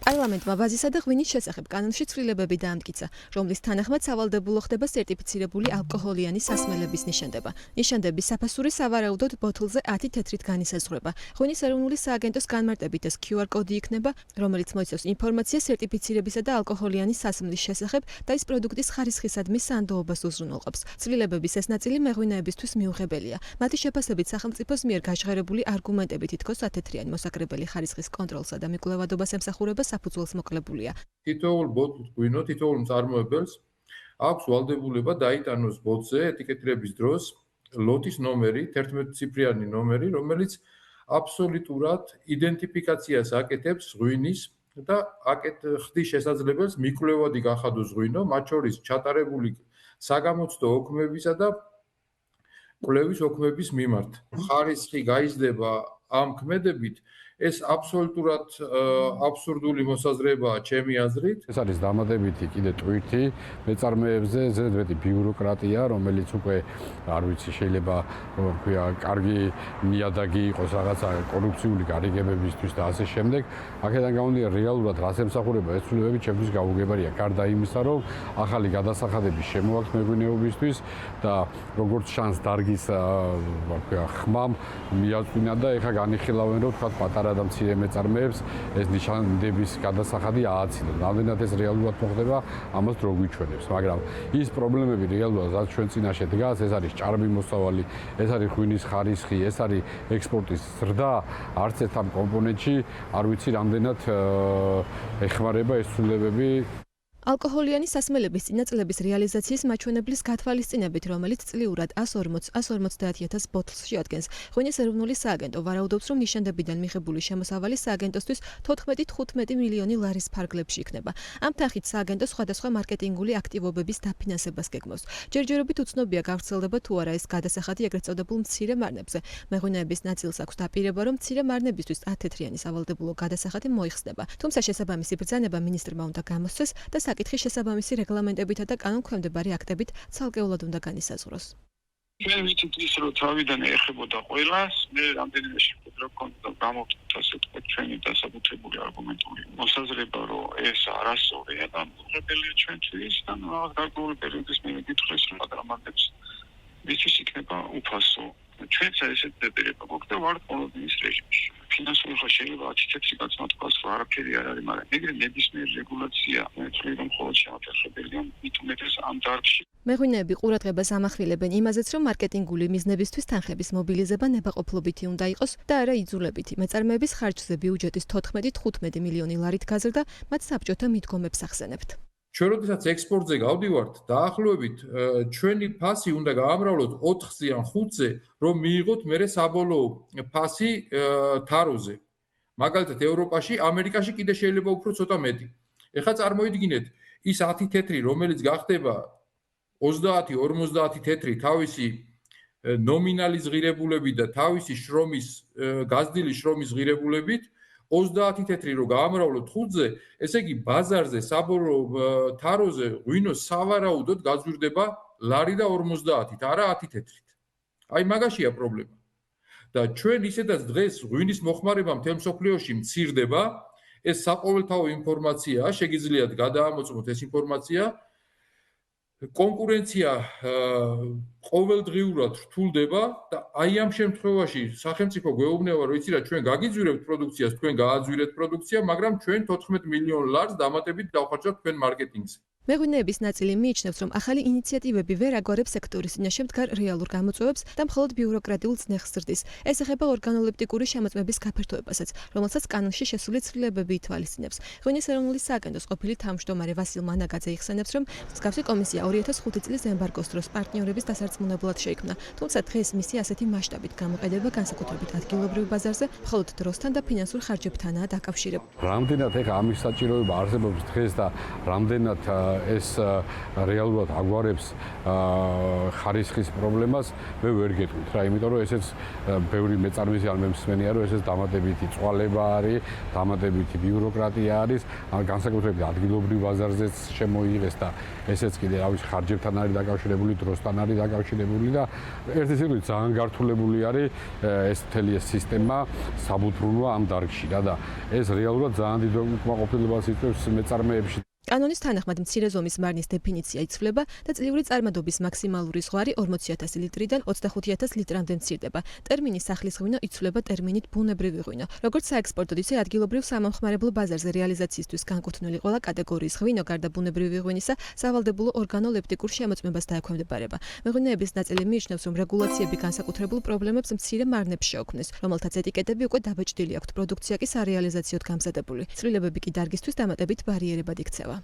პარლამენტმა ვაზისა და ღვინის შესახებ კანონში ცვლილებები დაამტკიცა, რომლის თანახმად სავალდებულო ხდება სერტიფიცირებული ალკოჰოლიანი სასმელების ნიშანდება. ნიშანდების საფასური სავარაუდოდ ბოთლზე 10 თეთრით განისაზღვრება. ღვინის ეროვნული სააგენტოს განმარტებით ეს QR კოდი იქნება, რომელიც მოიცავს ინფორმაციას სერტიფიცირებისა და ალკოჰოლიანი სასმლის შესახებ და ის პროდუქტის ხარისხისადმი სანდოობას უზრუნველყოფს. ცვლილებების ეს ნაწილი მეღვინეებისთვის მიუღებელია. მათი შეფასებით სახელმწიფოს მიერ გაჟღერებული არგუმენტებით თითქოს 10-თეთრიანი მოსაკრებელი ხარისხის კონტროლსა და მიკვლევადობას ემსახურება საფუძველს მოკლებულია. თითოეულ ბოთლს ღვინო თითოეულ მწარმოებელს აქვს ვალდებულება დაიტანოს ბოთლზე ეტიკეტირების დროს ლოტის ნომერი, 11-ციფრიანი ნომერი, რომელიც აბსოლუტურად იდენტიფიკაციას აკეთებს ღვინის და ხდის შესაძლებელს მიკვლევადი გახადოს ღვინო, მათ შორის ჩატარებული საგამოცდო ოქმებისა და კვლევის ოქმების მიმართ. ხარისხი გაიზრდება ამ ქმედებით, ეს აბსოლუტურად აბსურდული მოსაზრებაა ჩემი აზრით. ეს არის დამატებითი კიდე ტვირთი მეწარმეებზე, ზედმეტი ბიუროკრატია, რომელიც უკვე არ ვიცი, შეიძლება ვთქვია, კარგი ნიადაგი იყოს რაღაცა კორუფციული გარიგებებისთვის და ასე შემდეგ. აქედან გამომდინარე, რეალურად რას ემსახურება ეს ცვლილებები ჩემთვის გაუგებარია. გარდა იმისა, რომ ახალი გადასახადების შემოაქვს მეღვინეობისთვის და როგორც შანს დარგის ვთქვია, ხმამ მიაწვინა და ეხა განიხილავენ, რომ თქვა პატარა და მცირე მეწარმეებს ეს ნიშანდების გადასახადი ააცილონ. რამდენად ეს რეალურად მოხდება, ამას დრო გვიჩვენებს, მაგრამ ის პრობლემები რეალურად რაც ჩვენ წინაშე დგას, ეს არის ჭარბი მოსავალი, ეს არის ღვინის ხარისხი, ეს არის ექსპორტის ზრდა, არც ერთ ამ კომპონენტში არ ვიცი რამდენად ეხმარება ეს ცვლილებები. ალკოჰოლიანი სასმელების წინაწლების რეალიზაციის მაჩვენებლის გათვალისწინებით, რომელიც წლიურად 150,000 ბოთლს შეადგენს. ღვინის ეროვნული სააგენტო ვარაუდობს, რომ ნიშანდებიდან მიღებული შემოსავალი სააგენტოსთვის 14-15 მილიონი ლარის ფარგლებში იქნება. ამ თანხით სააგენტო სხვადასხვა მარკეტინგული აქტივობების დაფინანსებას გეგმავს. ჯერჯერობით უცნობია გავრცელდება თუ არა ეს გადასახადი ეგრეთ წოდებულ მცირე მარნებზე. მეღვინეების ნაწილს აქვს დაპირება, რომ მცირე მარნებისთვის 10-თეთრიანი სავალდებულო გადასახადი მოიხსნება. თუმცა შესაბამისი ბრძანება მინისტრმა უნდა გამოსცეს და საკითხი შესაბამისი რეგლამენტებითა და კანონქვემდებარე აქტებით ცალკეულად უნდა განისაზღვროს. ჩვენ ვიცით ის, რომ თავიდან ეხებოდა ყველას, მე რამდენიმე შეხვედრა გქონდა და გამოვთქვით ასე თქვა ჩვენი დასაბუთებული არგუმენტული მოსაზრება, რომ ეს არასწორია და მოუღებელია ჩვენთვის და რაღაც გარკვეული პერიოდის მე მეკითხეს, რომ ადამიანებს ვისთვის იქნება უფასო. ჩვენც ესეთ დებერება გვქონდა ვარ პოლონიის რეჟიმში. ფინანსური ხა შეიძლება 10 თეთრი გაცნოთ თქვას, რომ არაფერი არ არის, მაგრამ ეგრე ნებისმიერ რეგულაცია მეცვლი რომ მხოლოდ შეამთავრებელია მით უმეტეს ამ დარგში. მეღვინეები ყურადღებას ამახვილებენ იმაზეც, რომ მარკეტინგული მიზნებისთვის თანხების მობილიზება ნებაყოფლობითი უნდა იყოს და არა იძულებითი. მეწარმეების ხარჯზე ბიუჯეტის 14-15 მილიონი ლარით გაზრდა მათ საბჭოთა მიდგომებს ახსენებთ. ჩვენ როდესაც ექსპორტზე გავდივართ, დაახლოებით ჩვენი ფასი უნდა გაამრავლოთ 4-ზე ან 5-ზე, რომ მიიღოთ მერე საბოლოო ფასი თაროზე. მაგალითად, ევროპაში, ამერიკაში კიდე შეიძლება უფრო ცოტა მეტი. ეხლა წარმოიდგინეთ, ის 10 თეთრი, რომელიც გახდება 30-50 თეთრი თავისი ნომინალი ზღირებულებით და თავისი შრომის გაზრდილი შრომის ზღირებულებით 30 თეთრი რო გაამრავლოთ 5-ზე, ესე იგი ბაზარზე საბოლოო თაროზე ღვინო სავარაუდოდ გაძვირდება ლარი და 50-ით, არა 10 თეთრით. აი მაგაშია პრობლემა. და ჩვენ ისედაც დღეს ღვინის მოხმარება მთელ მსოფლიოში მცირდება, ეს საყოველთაო ინფორმაციაა, შეგიძლიათ გადაამოწმოთ ეს ინფორმაცია. კონკურენცია ყოველდღიურად რთულდება და აი ამ შემთხვევაში სახელმწიფო გვეუბნება, რომ იცი რა, ჩვენ გაგიძვირებთ პროდუქციას, თქვენ გააძვირეთ პროდუქცია, მაგრამ ჩვენ 14 მილიონ ლარს დამატებით დავხარჯავთ თქვენ მარკეტინგზე. მეღვინეების ნაწილი მიიჩნევს, რომ ახალი ინიციატივები ვერ აგვარებს სექტორის წინაშე მდგარ რეალურ გამოწვევებს და მხოლოდ ბიუროკრატიულ წნეხს ზრდის. ეს ეხება ორგანოლეპტიკური შემოწმების გაფართოებასაც, რომელსაც კანონში შესული ცვლილებები ითვალისწინებს. ღვინის ეროვნული სააგენტოს ყოფილი თავმჯდომარე ვასილ მანაგაძე იხსენებს, რომ მსგავსი კომისია 2005 წლის ემბარგოს დროს პარტნიორების დასარწმუნებლად შეიქმნა, თუმცა დღეს მისი ასეთი მასშტაბით გამოყენება განსაკუთრებით ადგილობრივ ბაზარზე მხოლოდ დროსთან და ფინანსურ ხარჯებთანაა დაკავშირებული. რამდენად ეხა ამის საჭიროება არსებობს დღეს და რამდენად ეს რეალურად აგვარებს ხარისხის პრობლემას მე ვერ გეტყვით რა, იმიტომ რომ ესეც ბევრი მეწარმეები ან მემსმენია რომ ესეც დამატებითი წვალება არის, დამატებითი ბიუროკრატია არის, განსაკუთრებით ადგილობრივ ბაზარზეც შემოიღეს და ესეც კიდე რა ვიცი ხარჯებთან არის დაკავშირებული, დროსთან არის დაკავშირებული და ერთი სიტყვით ძალიან გართულებული არის ეს მთელი ეს სისტემა საბუთრუნვა ამ დარგში და ეს რეალურად ძალიან დიდ უკმაყოფილებას იწვევს მეწარმეებში. კანონის თანახმად მცირე ზომის მარნის დეფინიცია იცვლება და წლიური წარმადობის მაქსიმალური ზღვარი 40,000 ლიტრიდან 25,000 litrამდე მცირდება. ტერმინი სახლის ღვინო იცვლება ტერმინით ბუნებრივი ღვინო. როგორც საექსპორტოდ, ისე ადგილობრივ სამომხმარებლო ბაზარზე რეალიზაციისთვის განკუთვნილი ყველა კატეგორიის ღვინო გარდა ბუნებრივი ღვინისა სავალდებულო ორგანოლეპტიკურ შემოწმებას დაექვემდებარება. მეღვინეების ნაწილი მიიჩნევს, რომ რეგულაციები განსაკუთრებულ პრობლემებს მცირე მარნებს შეუქმნის, რომელთაც ეტიკეტები უკვე დაბეჭდილი აქვთ, პროდუქცია კი სარეალიზაციოდ გამზადებული. ცვლილებები კი დარგისთვის დამატებით ბარიერებად იქცევა.